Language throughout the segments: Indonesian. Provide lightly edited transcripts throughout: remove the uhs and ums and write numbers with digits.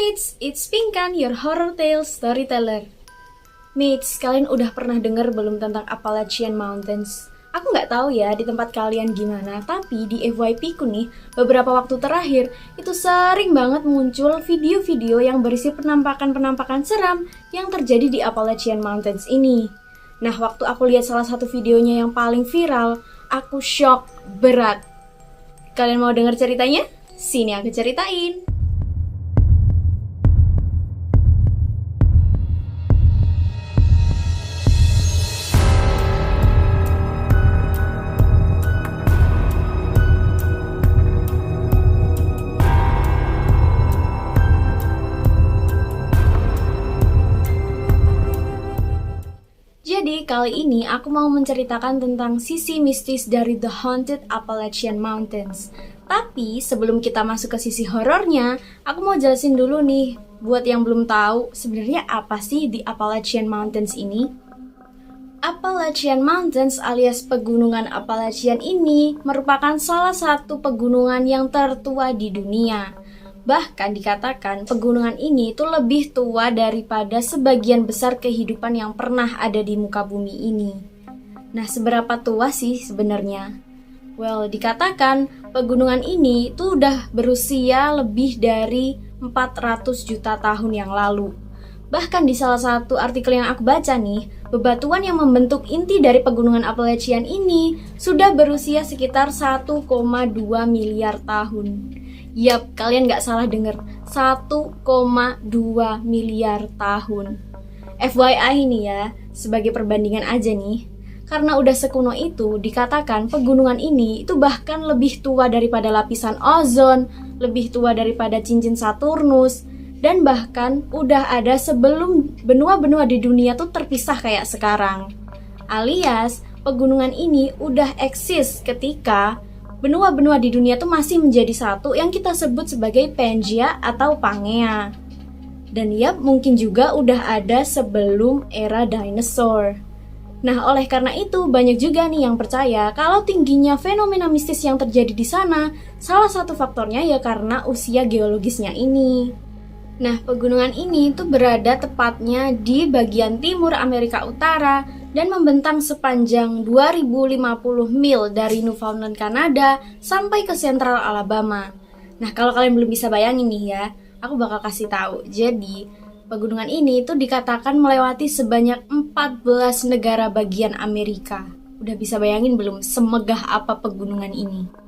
Mates, it's Pinkan, your horror tale storyteller. Mates, kalian udah pernah denger belum tentang Appalachian Mountains? Aku nggak tahu ya di tempat kalian gimana, tapi di FYP ku nih, beberapa waktu terakhir, itu sering banget muncul video-video yang berisi penampakan-penampakan seram yang terjadi di Appalachian Mountains ini. Nah, waktu aku lihat salah satu videonya yang paling viral, aku shock berat. Kalian mau denger ceritanya? Sini aku ceritain. Jadi kali ini aku mau menceritakan tentang sisi mistis dari The Haunted Appalachian Mountains. Tapi sebelum kita masuk ke sisi horornya, aku mau jelasin dulu nih buat yang belum tahu sebenarnya apa sih di Appalachian Mountains ini. Appalachian Mountains alias pegunungan Appalachian ini merupakan salah satu pegunungan yang tertua di dunia. Bahkan dikatakan pegunungan ini itu lebih tua daripada sebagian besar kehidupan yang pernah ada di muka bumi ini. Nah, seberapa tua sih sebenarnya? Well, dikatakan pegunungan ini itu udah berusia lebih dari 400 juta tahun yang lalu. Bahkan di salah satu artikel yang aku baca nih, bebatuan yang membentuk inti dari pegunungan Appalachian ini sudah berusia sekitar 1,2 miliar tahun. Yap, kalian gak salah denger, 1,2 miliar tahun. FYI ini ya, sebagai perbandingan aja nih. Karena udah sekuno itu, dikatakan pegunungan ini itu bahkan lebih tua daripada lapisan ozon, lebih tua daripada cincin Saturnus, dan bahkan udah ada sebelum benua-benua di dunia tuh terpisah kayak sekarang. Alias, pegunungan ini udah eksis ketika benua-benua di dunia tuh masih menjadi satu yang kita sebut sebagai Pangea atau Pangea. Dan ya mungkin juga udah ada sebelum era dinosaur. Nah, oleh karena itu banyak juga nih yang percaya kalau tingginya fenomena mistis yang terjadi di sana, salah satu faktornya ya karena usia geologisnya ini. Nah, pegunungan ini tuh berada tepatnya di bagian timur Amerika Utara dan membentang sepanjang 2050 mil dari Newfoundland, Kanada sampai ke Central Alabama. Nah, kalau kalian belum bisa bayangin nih ya, aku bakal kasih tahu. Jadi, pegunungan ini tuh dikatakan melewati sebanyak 14 negara bagian Amerika. Udah bisa bayangin belum semegah apa pegunungan ini?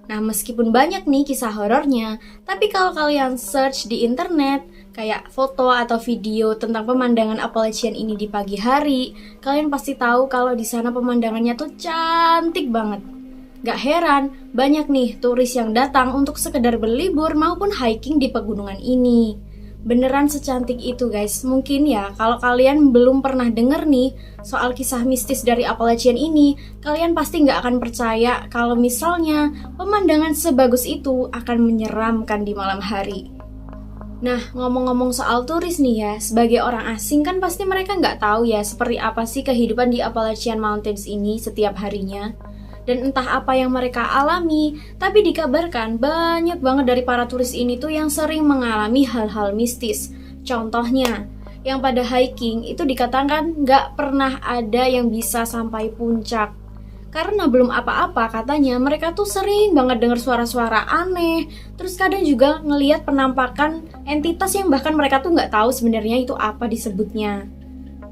Nah, meskipun banyak nih kisah horornya, tapi kalau kalian search di internet, kayak foto atau video tentang pemandangan Appalachian ini di pagi hari, kalian pasti tahu kalau di sana pemandangannya tuh cantik banget. Gak heran, banyak nih turis yang datang untuk sekedar berlibur maupun hiking di pegunungan ini. Beneran secantik itu guys. Mungkin ya kalau kalian belum pernah denger nih soal kisah mistis dari Appalachian ini, kalian pasti gak akan percaya kalau misalnya pemandangan sebagus itu akan menyeramkan di malam hari. Nah, ngomong-ngomong soal turis nih ya, sebagai orang asing kan pasti mereka gak tahu ya seperti apa sih kehidupan di Appalachian Mountains ini setiap harinya. Dan entah apa yang mereka alami, tapi dikabarkan banyak banget dari para turis ini tuh yang sering mengalami hal-hal mistis. Contohnya, yang pada hiking itu dikatakan nggak pernah ada yang bisa sampai puncak. Karena belum apa-apa katanya mereka tuh sering banget dengar suara-suara aneh. Terus kadang juga ngelihat penampakan entitas yang bahkan mereka tuh nggak tahu sebenarnya itu apa disebutnya.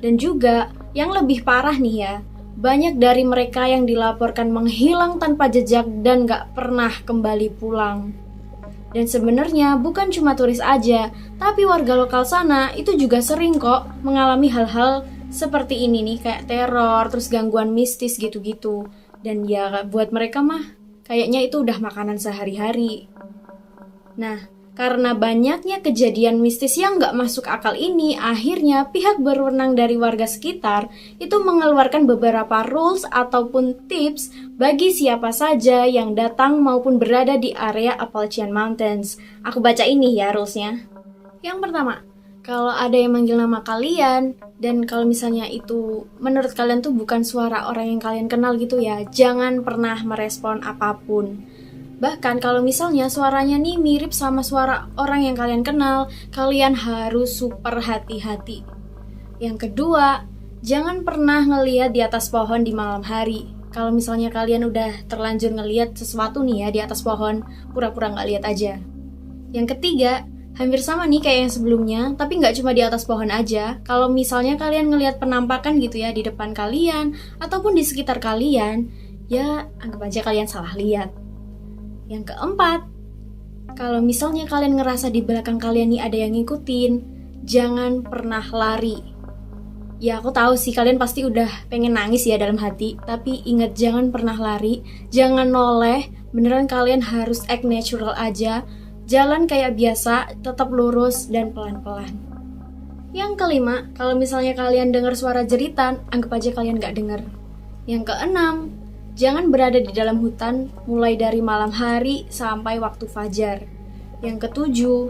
Dan juga yang lebih parah nih ya, banyak dari mereka yang dilaporkan menghilang tanpa jejak dan gak pernah kembali pulang. Dan sebenarnya bukan cuma turis aja, tapi warga lokal sana itu juga sering kok mengalami hal-hal seperti ini nih, kayak teror, terus gangguan mistis gitu-gitu. Dan ya buat mereka mah kayaknya itu udah makanan sehari-hari. Nah, karena banyaknya kejadian mistis yang gak masuk akal ini, akhirnya pihak berwenang dari warga sekitar itu mengeluarkan beberapa rules ataupun tips bagi siapa saja yang datang maupun berada di area Appalachian Mountains. Aku baca ini ya rulesnya. Yang pertama, kalau ada yang manggil nama kalian dan kalau misalnya itu menurut kalian tuh bukan suara orang yang kalian kenal gitu ya, jangan pernah merespon apapun. Bahkan kalau misalnya suaranya nih mirip sama suara orang yang kalian kenal, kalian harus super hati-hati. Yang kedua, jangan pernah ngelihat di atas pohon di malam hari. Kalau misalnya kalian udah terlanjur ngelihat sesuatu nih ya di atas pohon, pura-pura nggak lihat aja. Yang ketiga, hampir sama nih kayak yang sebelumnya, tapi nggak cuma di atas pohon aja. Kalau misalnya kalian ngelihat penampakan gitu ya di depan kalian, ataupun di sekitar kalian, ya anggap aja kalian salah lihat. Yang keempat, kalau misalnya kalian ngerasa di belakang kalian nih ada yang ngikutin, jangan pernah lari. Ya aku tahu sih kalian pasti udah pengen nangis ya dalam hati, tapi ingat jangan pernah lari, jangan noleh, beneran kalian harus act natural aja, jalan kayak biasa, tetap lurus dan pelan-pelan. Yang kelima, kalau misalnya kalian dengar suara jeritan, anggap aja kalian gak dengar. Yang keenam, jangan berada di dalam hutan mulai dari malam hari sampai waktu fajar. Yang ketujuh,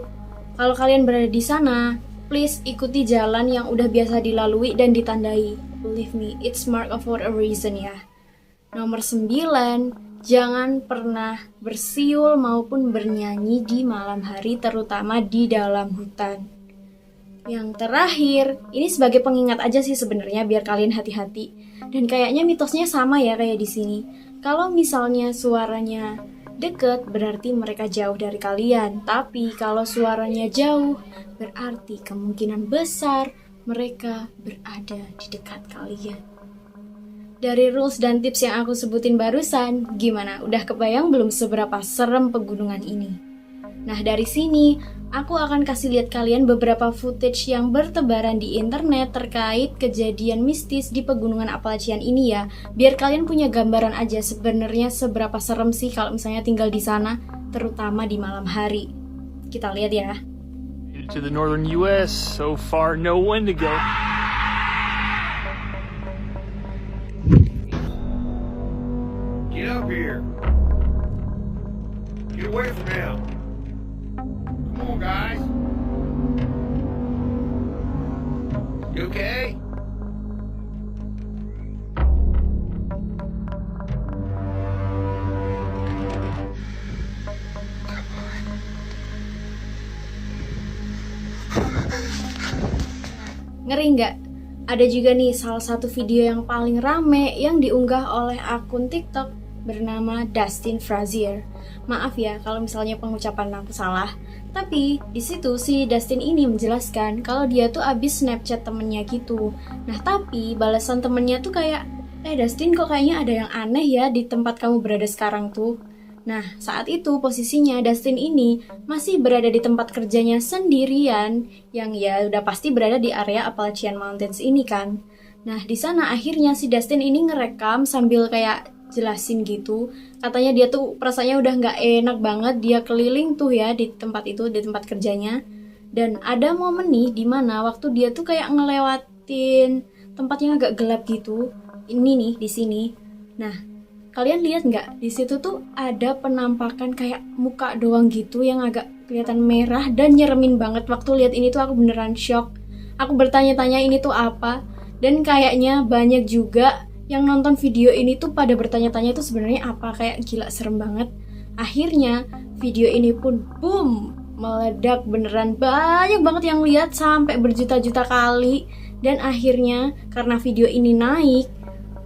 kalau kalian berada di sana, please ikuti jalan yang udah biasa dilalui dan ditandai. Believe me, it's marked for a reason ya. Nomor 9, jangan pernah bersiul maupun bernyanyi di malam hari, terutama di dalam hutan. Yang terakhir, ini sebagai pengingat aja sih sebenarnya biar kalian hati-hati. Dan kayaknya mitosnya sama ya kayak di sini. Kalau misalnya suaranya deket, berarti mereka jauh dari kalian. Tapi kalau suaranya jauh, berarti kemungkinan besar mereka berada di dekat kalian. Dari rules dan tips yang aku sebutin barusan, gimana? Udah kebayang belum seberapa serem pegunungan ini? Nah dari sini, aku akan kasih lihat kalian beberapa footage yang bertebaran di internet terkait kejadian mistis di pegunungan Appalachian ini ya. Biar kalian punya gambaran aja sebenarnya seberapa serem sih kalau misalnya tinggal di sana, terutama di malam hari. Kita lihat ya. To the northern US, so far no one to go. Get up here. Get away from him. Come on, guys. You okay? Ngeri nggak? Ada juga nih salah satu video yang paling rame yang diunggah oleh akun TikTok bernama Dustin Frazier. Maaf ya kalau misalnya pengucapan aku salah. Tapi di situ si Dustin ini menjelaskan kalau dia tuh abis Snapchat temennya gitu. Nah tapi balasan temennya tuh kayak, Dustin kok kayaknya ada yang aneh ya di tempat kamu berada sekarang tuh. Nah saat itu posisinya Dustin ini masih berada di tempat kerjanya sendirian, yang ya udah pasti berada di area Appalachian Mountains ini kan. Nah di sana akhirnya si Dustin ini ngerekam sambil kayak jelasin gitu, katanya dia tuh perasaannya udah nggak enak banget, dia keliling tuh ya di tempat itu, di tempat kerjanya. Dan ada momen nih dimana waktu dia tuh kayak ngelewatin tempat yang agak gelap gitu, ini nih di sini. Nah kalian lihat nggak di situ tuh ada penampakan kayak muka doang gitu yang agak kelihatan merah dan nyeremin banget. Waktu lihat ini tuh aku beneran shock, aku bertanya-tanya ini tuh apa, dan kayaknya banyak juga yang nonton video ini tuh pada bertanya-tanya itu sebenarnya apa, kayak gila serem banget. Akhirnya video ini pun boom, meledak, beneran banyak banget yang lihat sampai berjuta-juta kali. Dan akhirnya karena video ini naik,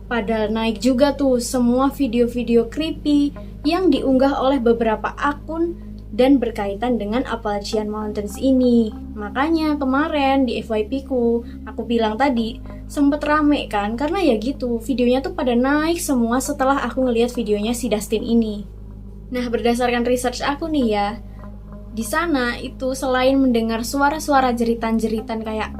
padahal naik juga tuh semua video-video creepy yang diunggah oleh beberapa akun dan berkaitan dengan Appalachian Mountains ini. Makanya kemarin di FYP ku, aku bilang tadi, sempet rame kan, karena ya gitu, videonya tuh pada naik semua setelah aku ngeliat videonya si Dustin ini. Nah berdasarkan research aku nih ya, di sana itu selain mendengar suara-suara jeritan-jeritan kayak,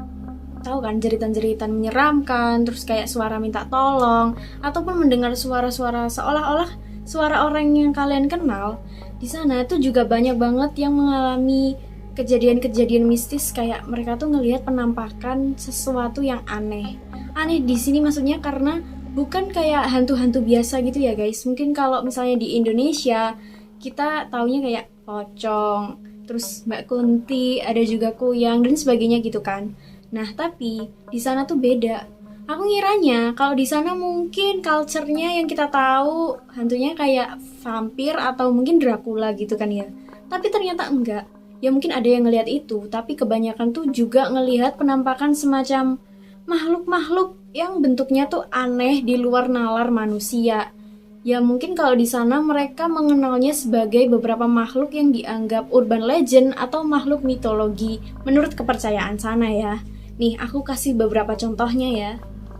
tahu kan, jeritan-jeritan menyeramkan, terus kayak suara minta tolong, ataupun mendengar suara-suara seolah-olah suara orang yang kalian kenal, di sana tuh juga banyak banget yang mengalami kejadian-kejadian mistis, kayak mereka tuh ngelihat penampakan sesuatu yang aneh. Aneh di sini maksudnya karena bukan kayak hantu-hantu biasa gitu ya guys. Mungkin kalau misalnya di Indonesia kita taunya kayak pocong, terus Mbak Kunti, ada juga kuyang dan sebagainya gitu kan. Nah tapi di sana tuh beda. Aku ngiranya kalau di sana mungkin culture-nya yang kita tahu hantunya kayak vampir atau mungkin Dracula gitu kan ya. Tapi ternyata enggak. Ya mungkin ada yang ngelihat itu, tapi kebanyakan tuh juga ngelihat penampakan semacam makhluk-makhluk yang bentuknya tuh aneh di luar nalar manusia. Ya mungkin kalau di sana mereka mengenalnya sebagai beberapa makhluk yang dianggap urban legend atau makhluk mitologi menurut kepercayaan sana ya. Nih aku kasih beberapa contohnya ya.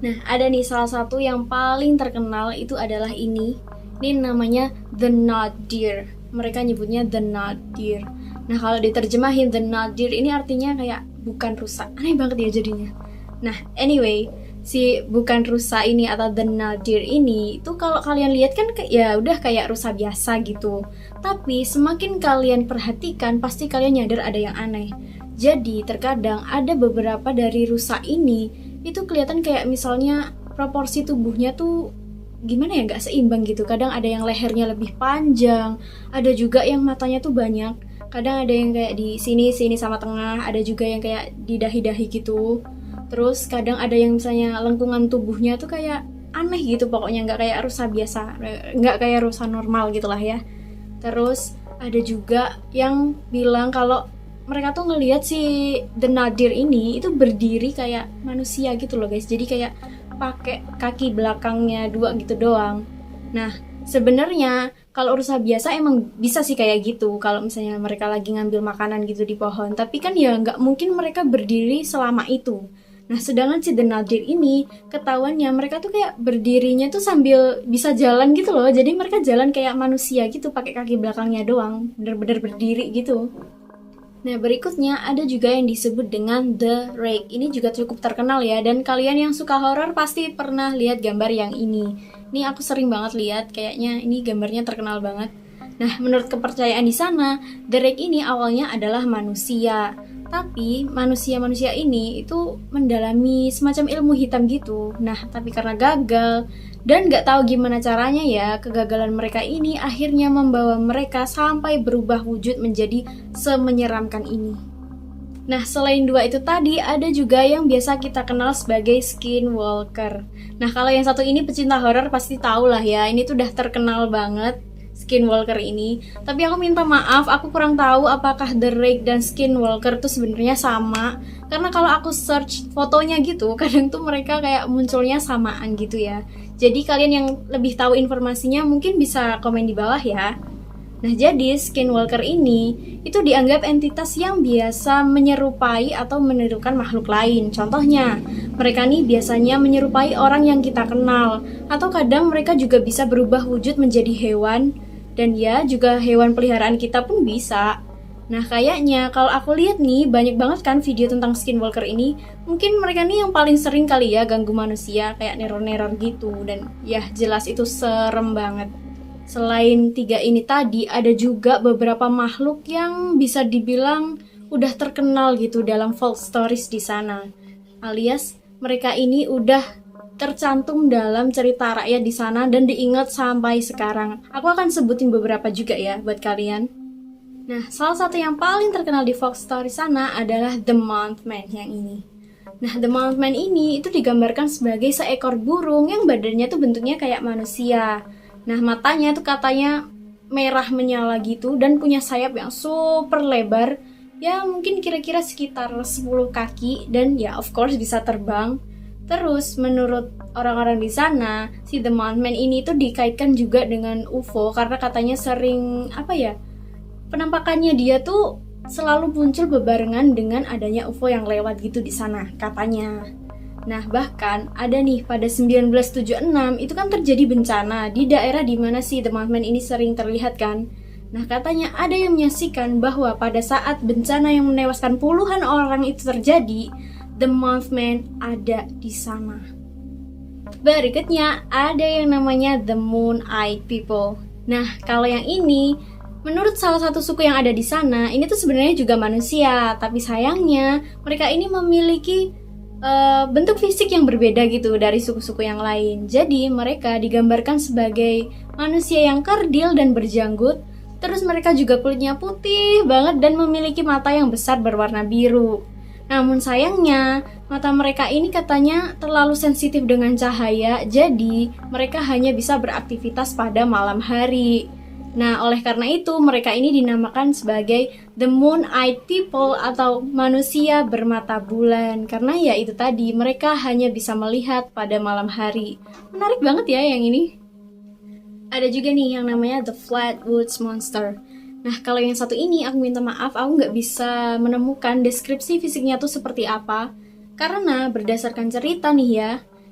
Nah, ada nih salah satu yang paling terkenal itu adalah ini. Ini namanya The Nadir. Mereka nyebutnya The Nadir. Nah, kalau diterjemahin The Nadir ini artinya kayak bukan rusa. Aneh banget ya jadinya. Nah, anyway, si bukan rusa ini atau The Nadir ini itu kalau kalian lihat kan ya udah kayak rusa biasa gitu. Tapi semakin kalian perhatikan pasti kalian nyadar ada yang aneh. Jadi, terkadang ada beberapa dari rusa ini itu kelihatan kayak misalnya proporsi tubuhnya tuh gimana ya, nggak seimbang gitu. Kadang ada yang lehernya lebih panjang, ada juga yang matanya tuh banyak, kadang ada yang kayak di sini sama tengah, ada juga yang kayak di dahi-dahi gitu. Terus kadang ada yang misalnya lengkungan tubuhnya tuh kayak aneh gitu, pokoknya nggak kayak rusa biasa, nggak kayak rusa normal gitulah ya. Terus ada juga yang bilang kalau mereka tuh ngelihat si The Nadir ini itu berdiri kayak manusia gitu loh guys. Jadi kayak pakai kaki belakangnya 2 gitu doang. Nah, sebenarnya kalau rusa biasa emang bisa sih kayak gitu kalau misalnya mereka lagi ngambil makanan gitu di pohon. Tapi kan ya nggak mungkin mereka berdiri selama itu. Nah, sedangkan si The Nadir ini ketahuannya mereka tuh kayak berdirinya tuh sambil bisa jalan gitu loh. Jadi mereka jalan kayak manusia gitu pakai kaki belakangnya doang, bener-bener berdiri gitu. Nah, berikutnya ada juga yang disebut dengan The Rake. Ini juga cukup terkenal ya, dan kalian yang suka horor pasti pernah lihat gambar yang ini. Ini aku sering banget lihat, kayaknya ini gambarnya terkenal banget. Nah, menurut kepercayaan di sana, The Rake ini awalnya adalah manusia. Tapi manusia-manusia ini itu mendalami semacam ilmu hitam gitu. Nah, tapi karena gagal dan gak tahu gimana caranya ya, kegagalan mereka ini akhirnya membawa mereka sampai berubah wujud menjadi semenyeramkan ini. Nah, selain 2 itu tadi, ada juga yang biasa kita kenal sebagai Skinwalker. Nah, kalau yang satu ini pecinta horor pasti tahu lah ya, ini tuh udah terkenal banget Skinwalker ini. Tapi aku minta maaf, aku kurang tahu apakah The Rake dan Skinwalker tuh sebenarnya sama. Karena kalau aku search fotonya gitu, kadang tuh mereka kayak munculnya samaan gitu ya. Jadi kalian yang lebih tahu informasinya mungkin bisa komen di bawah ya. Nah, jadi Skinwalker ini itu dianggap entitas yang biasa menyerupai atau menirukan makhluk lain. Contohnya, mereka nih biasanya menyerupai orang yang kita kenal, atau kadang mereka juga bisa berubah wujud menjadi hewan, dan ya juga hewan peliharaan kita pun bisa. Nah, kayaknya kalau aku lihat nih banyak banget kan video tentang Skinwalker ini. Mungkin mereka nih yang paling sering kali ya ganggu manusia, kayak neror-neror gitu, dan ya jelas itu serem banget. Selain 3 ini tadi, ada juga beberapa makhluk yang bisa dibilang udah terkenal gitu dalam folk stories di sana. Alias mereka ini udah tercantum dalam cerita rakyat di sana dan diingat sampai sekarang. Aku akan sebutin beberapa juga ya buat kalian. Nah, salah satu yang paling terkenal di folk story sana adalah The Mothman yang ini. Nah, The Mothman ini itu digambarkan sebagai seekor burung yang badannya tuh bentuknya kayak manusia. Nah, matanya tuh katanya merah menyala gitu dan punya sayap yang super lebar. Ya, mungkin kira-kira sekitar 10 kaki dan ya of course bisa terbang. Terus, menurut orang-orang di sana, si The Mothman ini tuh dikaitkan juga dengan UFO karena katanya sering, penampakannya dia tuh selalu muncul bebarengan dengan adanya UFO yang lewat gitu di sana, katanya. Nah, bahkan ada nih pada 1976 itu kan terjadi bencana di daerah di mana si The Mothman ini sering terlihat kan. Nah, katanya ada yang menyaksikan bahwa pada saat bencana yang menewaskan puluhan orang itu terjadi, The Mothman ada di sana. Berikutnya ada yang namanya The Moon Eye People. Nah, kalau yang ini menurut salah satu suku yang ada di sana, ini tuh sebenarnya juga manusia, tapi sayangnya mereka ini memiliki bentuk fisik yang berbeda gitu dari suku-suku yang lain. Jadi mereka digambarkan sebagai manusia yang kerdil dan berjanggut. Terus mereka juga kulitnya putih banget dan memiliki mata yang besar berwarna biru. Namun sayangnya Mata mereka ini katanya terlalu sensitif dengan cahaya, jadi mereka hanya bisa beraktivitas pada malam hari. Nah, oleh karena itu mereka ini dinamakan sebagai the moon-eyed people atau manusia bermata bulan. Karena ya itu tadi, mereka hanya bisa melihat pada malam hari. Menarik banget ya yang ini. Ada juga nih yang namanya the Flatwoods Monster. Nah, kalau yang satu ini aku minta maaf, aku nggak bisa menemukan deskripsi fisiknya tuh seperti apa. Karena berdasarkan cerita nih ya,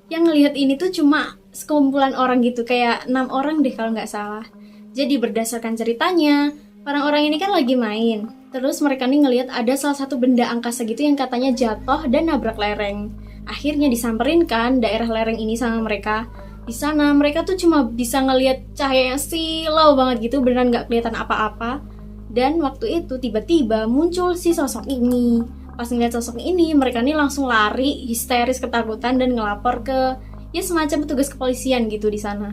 yang ngelihat ini tuh cuma sekumpulan orang gitu, kayak 6 orang deh kalau nggak salah. Jadi berdasarkan ceritanya, orang-orang ini kan lagi main. Terus mereka nih ngelihat ada salah satu benda angkasa gitu yang katanya jatuh dan nabrak lereng. Akhirnya disamperin kan daerah lereng ini sama mereka. Di sana mereka tuh cuma bisa ngelihat cahaya yang silau banget gitu, beneran nggak kelihatan apa-apa. Dan waktu itu tiba-tiba muncul si sosok ini. Pas ngeliat sosok ini, mereka nih langsung lari, histeris ketakutan dan ngelapor ke ya semacam petugas kepolisian gitu di sana.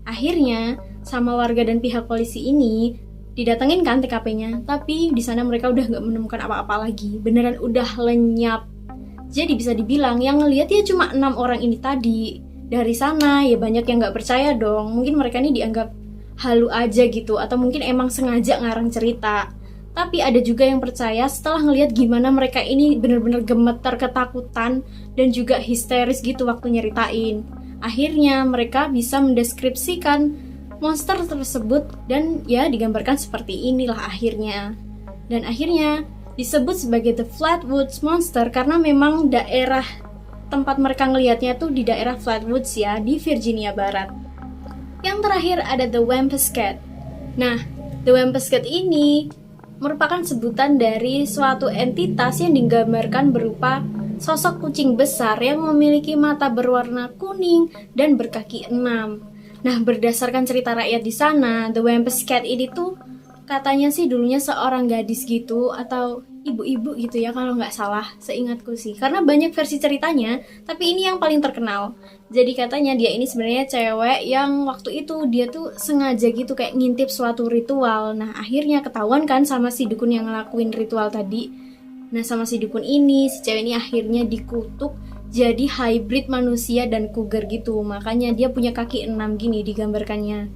Akhirnya sama warga dan pihak polisi ini didatengin kan TKP-nya, tapi di sana mereka udah nggak menemukan apa-apa lagi, beneran udah lenyap. Jadi bisa dibilang yang ngeliat ya cuma 6 orang ini tadi. Dari sana ya banyak yang nggak percaya dong, mungkin mereka ini dianggap halu aja gitu, atau mungkin emang sengaja ngarang cerita. Tapi ada juga yang percaya setelah ngelihat gimana mereka ini bener-bener gemeter ketakutan dan juga histeris gitu waktu nyeritain. Akhirnya mereka bisa mendeskripsikan monster tersebut dan ya digambarkan seperti inilah akhirnya. Dan akhirnya disebut sebagai the Flatwoods Monster karena memang daerah tempat mereka ngelihatnya tuh di daerah Flatwoods ya, di Virginia Barat. Yang terakhir ada the Wampus Cat. Nah, the Wampus Cat ini merupakan sebutan dari suatu entitas yang digambarkan berupa sosok kucing besar yang memiliki mata berwarna kuning dan berkaki 6. Nah, berdasarkan cerita rakyat di sana, the Wampus Cat ini tuh katanya sih dulunya seorang gadis gitu atau ibu-ibu gitu ya kalau nggak salah, seingatku sih. Karena banyak versi ceritanya, tapi ini yang paling terkenal. Jadi katanya dia ini sebenarnya cewek yang waktu itu dia tuh sengaja gitu kayak ngintip suatu ritual. Nah, akhirnya ketahuan kan sama si dukun yang ngelakuin ritual tadi. Nah, sama si dukun ini, si cewek ini akhirnya dikutuk jadi hybrid manusia dan cougar gitu. Makanya dia punya kaki 6 gini digambarkannya.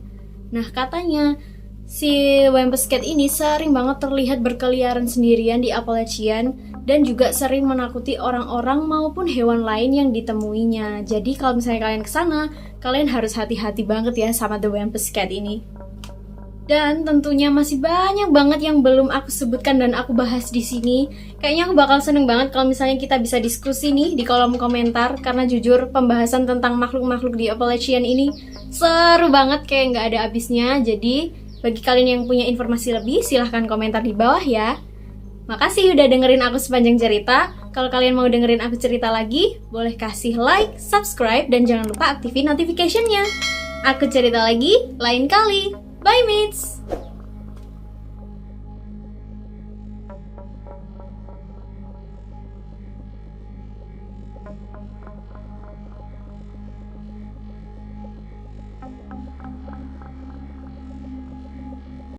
Nah, katanya si Wampus Cat ini sering banget terlihat berkeliaran sendirian di Appalachian dan juga sering menakuti orang-orang maupun hewan lain yang ditemuinya. Jadi kalau misalnya kalian kesana, kalian harus hati-hati banget ya sama the Wampus Cat ini. Dan tentunya masih banyak banget yang belum aku sebutkan dan aku bahas di sini. Kayaknya aku bakal seneng banget kalau misalnya kita bisa diskusi nih di kolom komentar, karena jujur pembahasan tentang makhluk-makhluk di Appalachian ini seru banget, kayak nggak ada habisnya. Jadi bagi kalian yang punya informasi lebih, silahkan komentar di bawah ya. Makasih udah dengerin aku sepanjang cerita. Kalau kalian mau dengerin aku cerita lagi, boleh kasih like, subscribe, dan jangan lupa aktifin notification-nya. Aku cerita lagi lain kali. Bye mates!